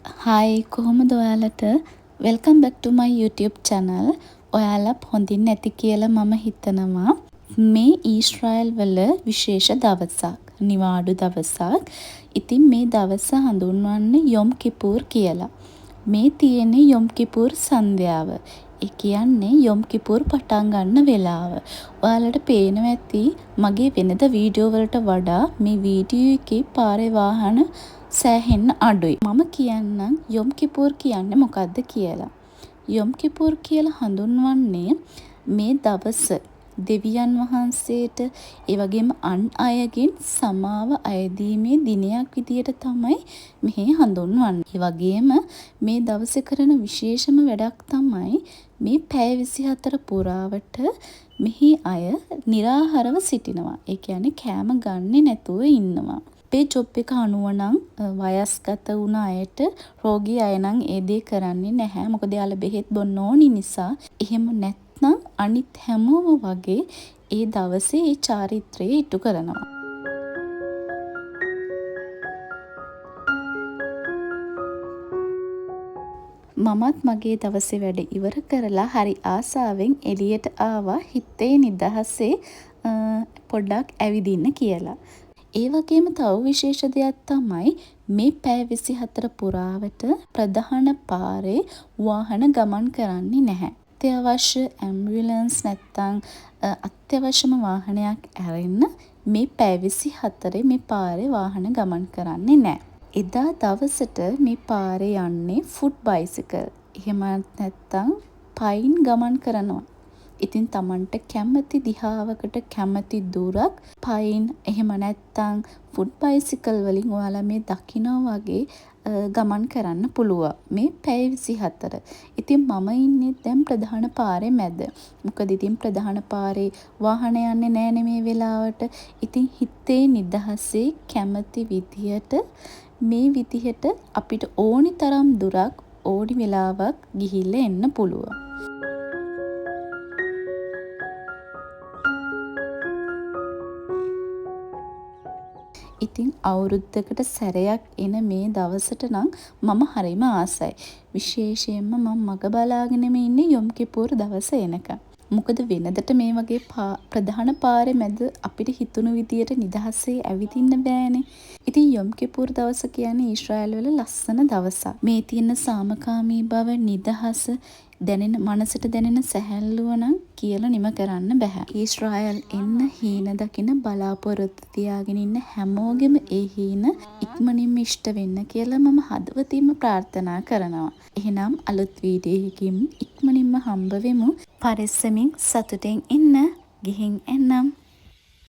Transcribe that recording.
Hi කොහොමද ඔයාලට welcome back ටු මයි YouTube channel. ඔයාලා හොඳින් නැති කියලා මම හිතනවා. මේ ඊශ්‍රායල් වල විශේෂ දවසක්. නිවාඩු දවසක්. ඉතින් මේ දවස හඳුන්වන්නේ යොම් කිපුර් කියලා. මේ තියෙන්නේ යොම් කිපුර් සන්ධ්‍යාව. ඒ කියන්නේ යොම් කිපුර් පටන් ගන්න වෙලාව. ඔයාලට පේනවා ඇති මගේ වෙනද වීඩියෝ වලට වඩා මේ වීඩියෝ එකේ පාරේ වාහන සෑහෙන්න අඩුයි. මම කියන්නම් යොම් කිපුර් කියන්නේ මොකක්ද කියලා. යොම් කිපුර් කියලා හඳුන්වන්නේ මේ දවස දෙවියන් වහන්සේට ඒ වගේම අන් අයගෙන් සමාව අයදීමේ දිනයක් විදියට තමයි මෙහි හඳුන්වන්නේ. ඒ වගේම මේ දවසේ කරන විශේෂම වැඩක් තමයි මේ පැය 24 පුරාවට මෙහි අය निराහාරව සිටිනවා. ඒ කියන්නේ කෑම ගන්නේ නැතුව ඉන්නවා. අපේ ජොබ් එක අනුව නම් වයස්ගත වුණ අයට රෝගී අය නම් ඒ දේ කරන්නේ නැහැ. මොකද යාළුවා බෙහෙත් බොන්න ඕනි නිසා. එහෙම නැත්නම් අනිත් හැමෝම වගේ ඒ දවසේ ඒ චාරිත්‍රය ඉටු කරනවා. මමත් මගේ දවසේ වැඩ ඉවර කරලා හරි ආසාවෙන් එළියට ආවා හිතේ නිදහසේ පොඩ්ඩක් ඇවිදින්න කියලා. ඒ වගේම තව විශේෂ දෙයක් තමයි මේ පැය 24 පුරාවට ප්‍රධාන පාරේ වාහන ගමන් කරන්නේ නැහැ. අත්‍යවශ්‍ය ඇම්බියුලන්ස් නැත්තම් අත්‍යවශ්‍යම වාහනයක් ඇරෙන්න මේ පැය 24 මේ පාරේ වාහන ගමන් කරන්නේ නැහැ. එදා දවසට මේ පාරේ යන්නේ ෆුට් බයිසිකල්. එහෙම නැත්තම් පයින් ගමන් කරනවා. ඉතින් Tamanට කැමති දිහාවකට කැමති දුරක් පයින් එහෙම නැත්තම් ෆුට් බයිසිකල් වලින් ඔයාලා මේ දකිනවා වගේ ගමන් කරන්න පුළුවන්. මේ පැය 24. ඉතින් මම ඉන්නේ දැන් ප්‍රධාන පාරේ මැද. මොකද ඉතින් ප්‍රධාන පාරේ වාහන යන්නේ නැහැ මේ වෙලාවට. ඉතින් හිතේ නිදහසේ කැමති විදියට මේ විදිහට අපිට ඕනි තරම් දුරක් ඕනි වෙලාවක් ගිහිල්ලා එන්න පුළුවන්. ඉතින් අවුරුද්දකට සැරයක් එන මේ දවසට නම් මම හරිම ආසයි. විශේෂයෙන්ම මම මග බලාගෙනම ඉන්නේ යොම් කිපුර් දවස එනකම්. මොකද වෙනදට මේ වගේ ප්‍රධාන පාරේ මැද අපිට හිතුණු විදියට නිදහසේ ඇවිදින්න බෑනේ. ඉතින් යොම් කිපුර් දවස කියන්නේ ඊශ්‍රායල් වල ලස්සන දවසක්. මේ තියෙන සාමකාමී බව නිදහස දැනෙන මනසට දැනෙන සැහැල්ලුව නම් කියලා නිම කරන්න බෑ. ඊශ්‍රායල් එන්න හීන දකින බලාපොරොත්තු තියාගෙන ඉන්න හැමෝගෙම ඒ හීන ඉක්මනින්ම ඉෂ්ට වෙන්න කියලා මම හදවතින්ම ප්‍රාර්ථනා කරනවා. එහෙනම් අලුත් වීඩියෝ එකකින් ඉක්මනින්ම හම්බ වෙමු. පරිස්සමින් සතුටින් ඉන්න. ගිහින් එන්නම්.